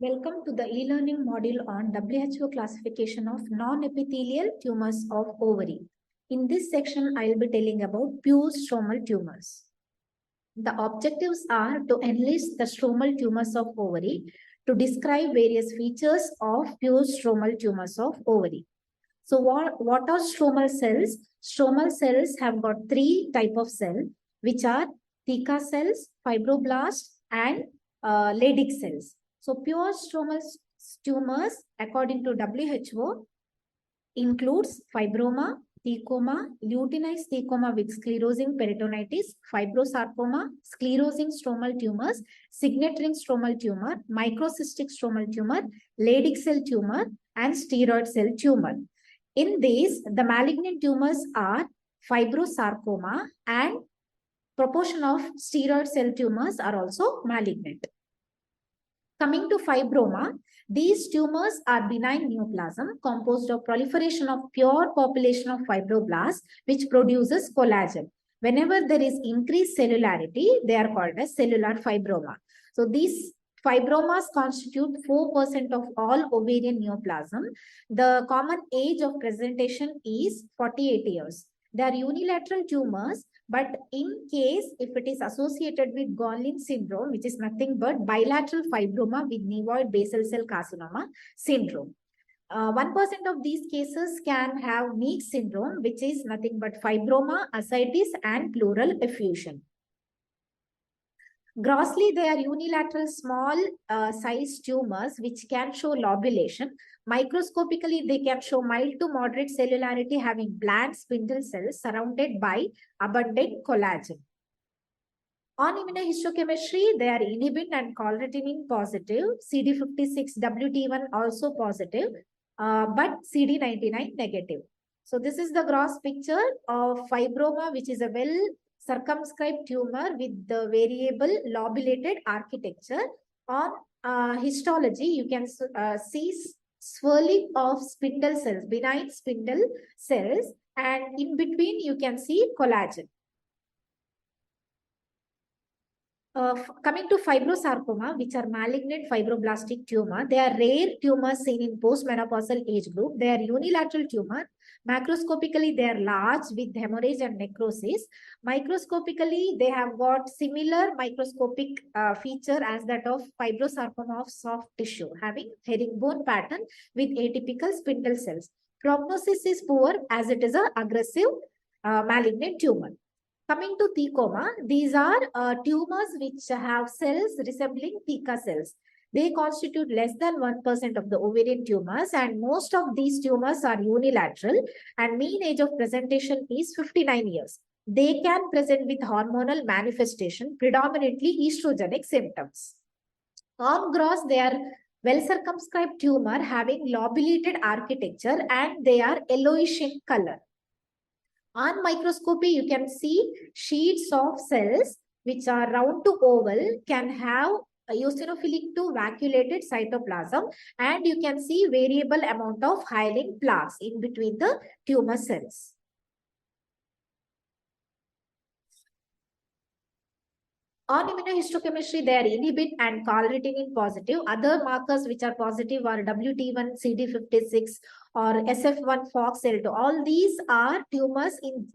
Welcome to the e-learning module on WHO classification of non-epithelial tumors of ovary. In this section, I will be telling about pure stromal tumors. The objectives are to enlist the stromal tumors of ovary, to describe various features of pure stromal tumors of ovary. So what are stromal cells? Stromal cells have got three type of cell, which are theca cells, fibroblasts, and Leydig cells. So pure stromal tumors, according to WHO, includes fibroma, thecoma, luteinized thecoma with sclerosing peritonitis, fibrosarcoma, sclerosing stromal tumors, signet ring stromal tumor, microcystic stromal tumor, Leydig cell tumor, and steroid cell tumor. In these, the malignant tumors are fibrosarcoma, and proportion of steroid cell tumors are also malignant. Coming to fibroma, these tumors are benign neoplasm composed of proliferation of pure population of fibroblasts, which produces collagen. Whenever there is increased cellularity, they are called as cellular fibroma. So these fibromas constitute 4% of all ovarian neoplasm. The common age of presentation is 48 years. They are unilateral tumors, but in case if it is associated with Gorlin syndrome, which is nothing but bilateral fibroma with nevoid basal cell carcinoma syndrome. 1% of these cases can have Meeks syndrome, which is nothing but fibroma, ascites, and pleural effusion. Grossly, they are unilateral small size tumors which can show lobulation. Microscopically, they can show mild to moderate cellularity having bland spindle cells surrounded by abundant collagen. On immunohistochemistry, they are inhibin and calretinin positive, CD56, WT1 also positive, but CD99 negative. So this is the gross picture of fibroma, which is a well circumscribed tumor with the variable lobulated architecture. On histology, you can see swirling of spindle cells, benign spindle cells, and in between you can see collagen. Coming to fibrosarcoma, which are malignant fibroblastic tumor, they are rare tumors seen in postmenopausal age group. They are unilateral tumor. Macroscopically, they are large with hemorrhage and necrosis. Microscopically, they have got similar microscopic feature as that of fibrosarcoma of soft tissue, having herringbone pattern with atypical spindle cells. Prognosis is poor as it is an aggressive malignant tumor. Coming to thecoma, these are tumors which have cells resembling theca cells. They constitute less than 1% of the ovarian tumors, and most of these tumors are unilateral, and mean age of presentation is 59 years. They can present with hormonal manifestation, predominantly estrogenic symptoms. On gross, they are well circumscribed tumor having lobulated architecture, and they are yellowish in color. On microscopy, you can see sheets of cells which are round to oval, can have eosinophilic to vacuolated cytoplasm, and you can see variable amount of hyaline plaques in between the tumor cells. On immunohistochemistry, they are inhibin and calretinin positive. Other markers which are positive are WT1, CD56, or SF1, FOXL2. All these are tumors in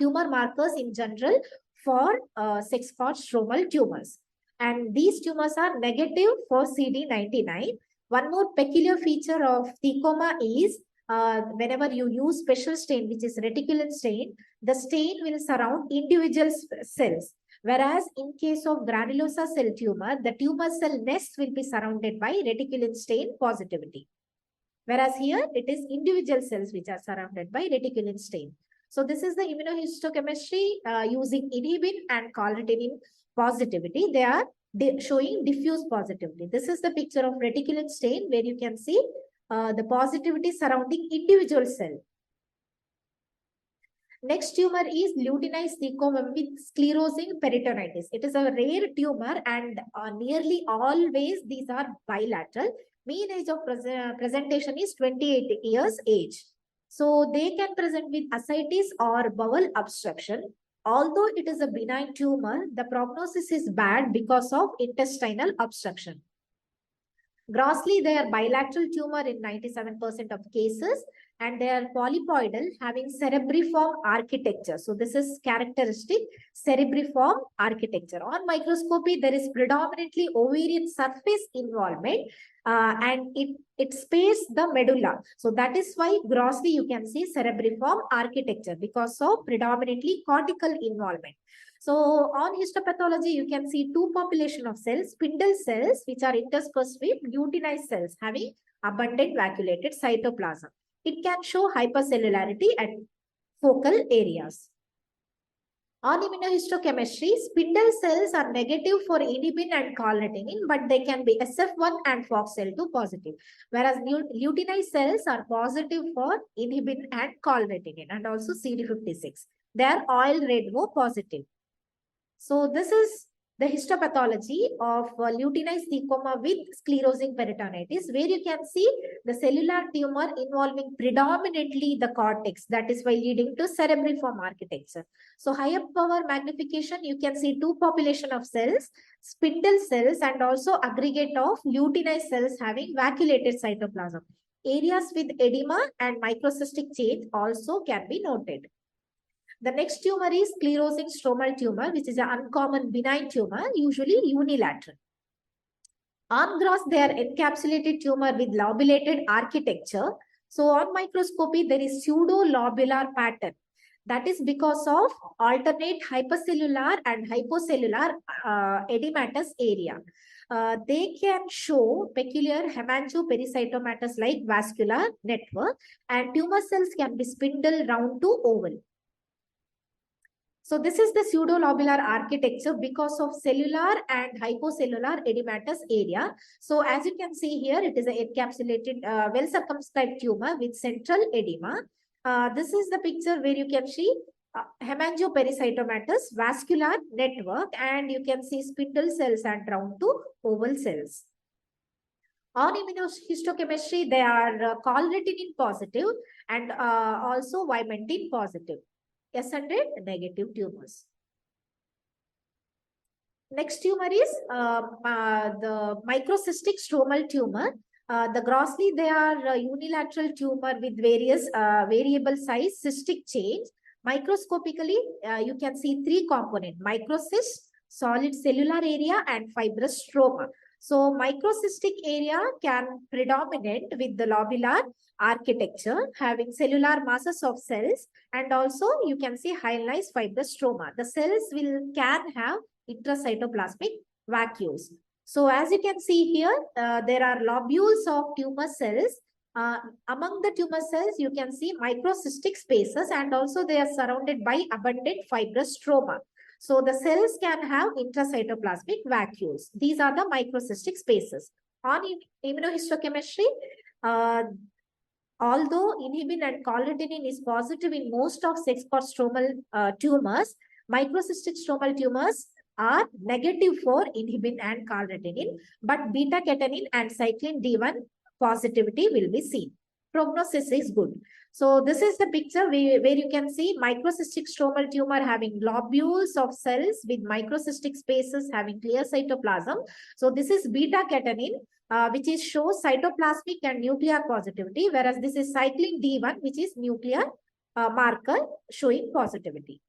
tumor markers in general for sex cord stromal tumors. And these tumors are negative for CD99. One more peculiar feature of thecoma is whenever you use special stain, which is reticulin stain, the stain will surround individual cells. Whereas in case of granulosa cell tumor, the tumor cell nest will be surrounded by reticulin stain positivity. Whereas here it is individual cells which are surrounded by reticulin stain. So this is the immunohistochemistry using inhibin and calretinin positivity. They are showing diffuse positivity. This is the picture of reticulin stain where you can see the positivity surrounding individual cell. Next tumor is luteinized thecoma with sclerosing peritonitis. It is a rare tumor, and nearly always these are bilateral. Mean age of presentation is 28 years age. So they can present with ascites or bowel obstruction. Although it is a benign tumor, the prognosis is bad because of intestinal obstruction. Grossly, they are bilateral tumor in 97% of cases, and they are polypoidal, having cerebriform architecture. So this is characteristic cerebriform architecture. On microscopy, there is predominantly ovarian surface involvement, and it spares the medulla. So that is why grossly you can see cerebriform architecture, because of predominantly cortical involvement. So on histopathology, you can see two population of cells, spindle cells, which are interspersed with luteinized cells having abundant vacuolated cytoplasm. It can show hypercellularity at focal areas. On immunohistochemistry, spindle cells are negative for inhibin and carnitine, but they can be SF1 and FOXL2 positive, whereas luteinized cells are positive for inhibin and carnitine, and also CD56. They are oil red positive. So this is the histopathology of luteinized sarcoma with sclerosing peritonitis, where you can see the cellular tumor involving predominantly the cortex, that is why leading to cerebriform architecture. So higher power magnification, you can see two population of cells, spindle cells and also aggregate of luteinized cells having vacuolated cytoplasm. Areas with edema and microcystic change also can be noted. The next tumor is sclerosing stromal tumor, which is an uncommon benign tumor, usually unilateral. On gross, they are encapsulated tumor with lobulated architecture. So on microscopy, there is pseudo-lobular pattern. That is because of alternate hypercellular and hypocellular edematous area. They can show peculiar hemangiopericytomatous like vascular network, and tumor cells can be spindle, round to oval. So this is the pseudo-lobular architecture because of cellular and hypocellular edematous area. So as you can see here, it is an encapsulated, well-circumscribed tumor with central edema. This is the picture where you can see hemangiopericytomatous vascular network, and you can see spindle cells and round to oval cells. On immunohistochemistry, they are carnitine positive and also vimentin positive. S100 negative tumors. Next tumor is the microcystic stromal tumor. The grossly, they are unilateral tumor with various variable size cystic change. Microscopically, you can see three components: microcyst, solid cellular area, and fibrous stroma. So microcystic area can predominate with the lobular architecture, having cellular masses of cells, and also you can see hyalinized fibrous stroma. The cells can have intracytoplasmic vacuoles. So as you can see here, there are lobules of tumor cells. Among the tumor cells, you can see microcystic spaces, and also they are surrounded by abundant fibrous stroma. So the cells can have intracytoplasmic vacuoles. These are the microcystic spaces. On immunohistochemistry, although inhibin and carnitine is positive in most of sex-cord stromal tumors, microcystic stromal tumors are negative for inhibin and carnitine, but beta-catenin and cyclin D1 positivity will be seen. Prognosis is good. So this is the picture where you can see microcystic stromal tumor having globules of cells with microcystic spaces having clear cytoplasm. So this is beta-catenin, which is shows cytoplasmic and nuclear positivity, whereas this is cyclin D1, which is nuclear marker showing positivity.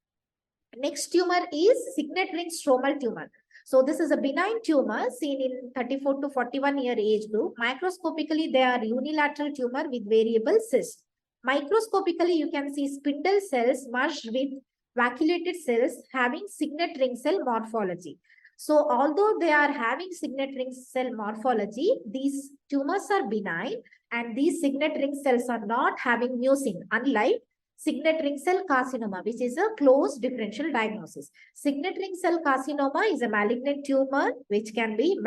Next tumor is signet ring stromal tumor. So this is a benign tumor seen in 34 to 41 year age group. Microscopically, they are unilateral tumor with variable cyst. Microscopically, you can see spindle cells merged with vacuolated cells having signet ring cell morphology. So although they are having signet ring cell morphology, these tumors are benign, and these signet ring cells are not having mucin, unlike signet ring cell carcinoma, which is a closed differential diagnosis. Signet ring cell carcinoma is a malignant tumor which can be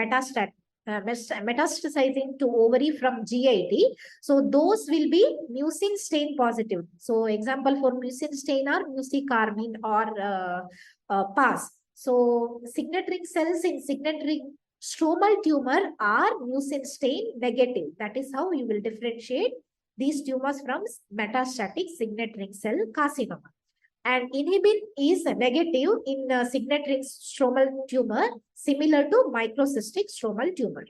metastasizing to ovary from GIT. So those will be mucin stain positive. So example for mucin stain are mucicarmine or PAS. So signet ring cells in signet ring stromal tumor are mucin stain negative. That is how you will differentiate these tumors from metastatic signet ring cell carcinoma. And inhibin is negative in signet ring stromal tumor, similar to microcystic stromal tumor.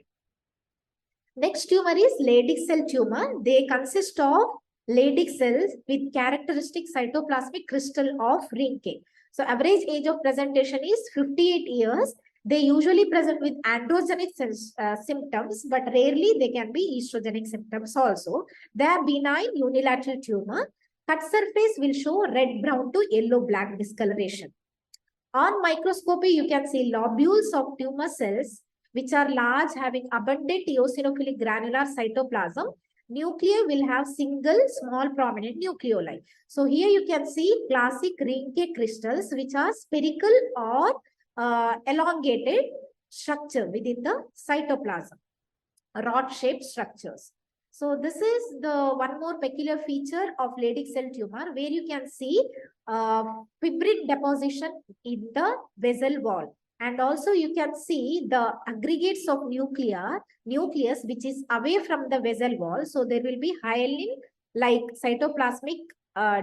Next tumor is Leydig cell tumor. They consist of Leydig cells with characteristic cytoplasmic crystal of Rinke. So average age of presentation is 58 years. They usually present with androgenic symptoms, but rarely they can be estrogenic symptoms also. They are benign unilateral tumor. Cut surface will show red brown to yellow black discoloration. On microscopy, you can see lobules of tumor cells, which are large, having abundant eosinophilic granular cytoplasm. Nuclei will have single small prominent nucleoli. So here you can see classic Rinke crystals, which are spherical or elongated structure within the cytoplasm, rod-shaped structures. So this is the one more peculiar feature of Leydig cell tumor, where you can see fibrin deposition in the vessel wall. And also you can see the aggregates of nucleus, which is away from the vessel wall. So there will be hyaline like cytoplasmic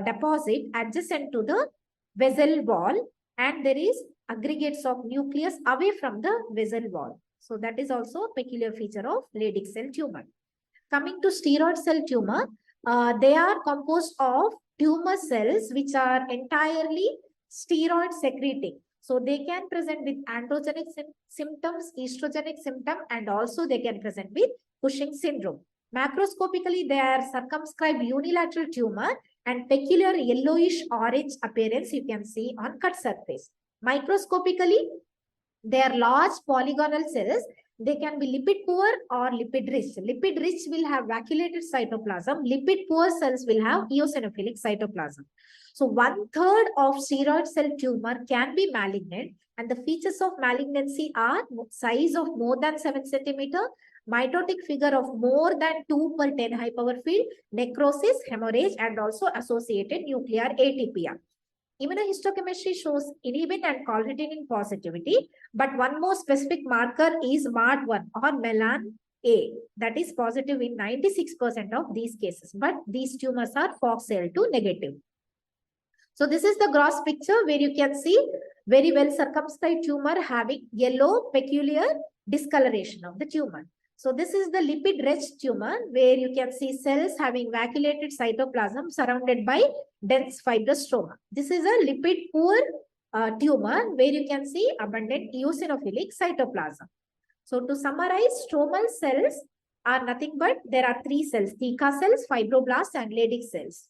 deposit adjacent to the vessel wall, and there is aggregates of nucleus away from the vessel wall. So that is also a peculiar feature of Leydig cell tumor. Coming to steroid cell tumor, they are composed of tumor cells which are entirely steroid secreting. So they can present with androgenic symptoms, estrogenic symptom, and also they can present with Cushing syndrome. Macroscopically, they are circumscribed unilateral tumor and peculiar yellowish orange appearance you can see on cut surface. Microscopically, they are large polygonal cells. They can be lipid poor or lipid rich. Lipid rich will have vacuolated cytoplasm. Lipid poor cells will have eosinophilic cytoplasm. So 1/3 of steroid cell tumor can be malignant, and the features of malignancy are size of more than 7 centimeter, mitotic figure of more than 2/10 high power field, necrosis, hemorrhage, and also associated nuclear atypia. Immunohistochemistry shows inhibin and calcitonin positivity, but one more specific marker is MAD1 or melan A, that is positive in 96% of these cases, but these tumors are FOXL2 negative. So this is the gross picture where you can see very well circumscribed tumor having yellow peculiar discoloration of the tumor. So this is the lipid-rich tumor where you can see cells having vacuolated cytoplasm surrounded by dense fibrous stroma. This is a lipid-poor tumor where you can see abundant eosinophilic cytoplasm. So to summarize, stromal cells are nothing but there are 3 cells: theca cells, fibroblasts, and Leydig cells.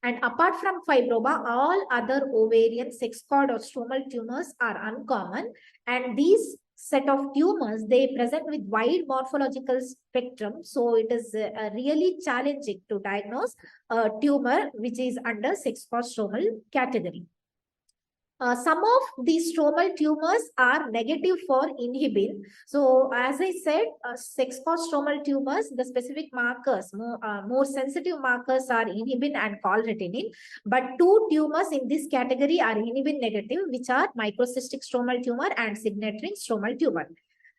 And apart from fibroma, all other ovarian, sex cord, or stromal tumors are uncommon. And these set of tumors, they present with wide morphological spectrum. So it is really challenging to diagnose a tumor which is under sex cord stromal category. Some of these stromal tumors are negative for inhibin. So as I said, sex cord stromal tumors, the specific markers, more sensitive markers are inhibin and calcitonin. But 2 tumors in this category are inhibin negative, which are microcystic stromal tumor and signature stromal tumor.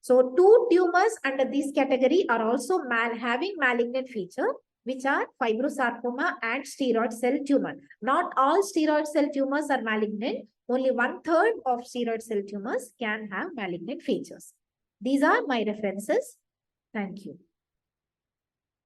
So 2 tumors under this category are also having malignant feature, which are fibrosarcoma and steroid cell tumor. Not all steroid cell tumors are malignant. Only 1/3 of steroid cell tumors can have malignant features. These are my references. Thank you.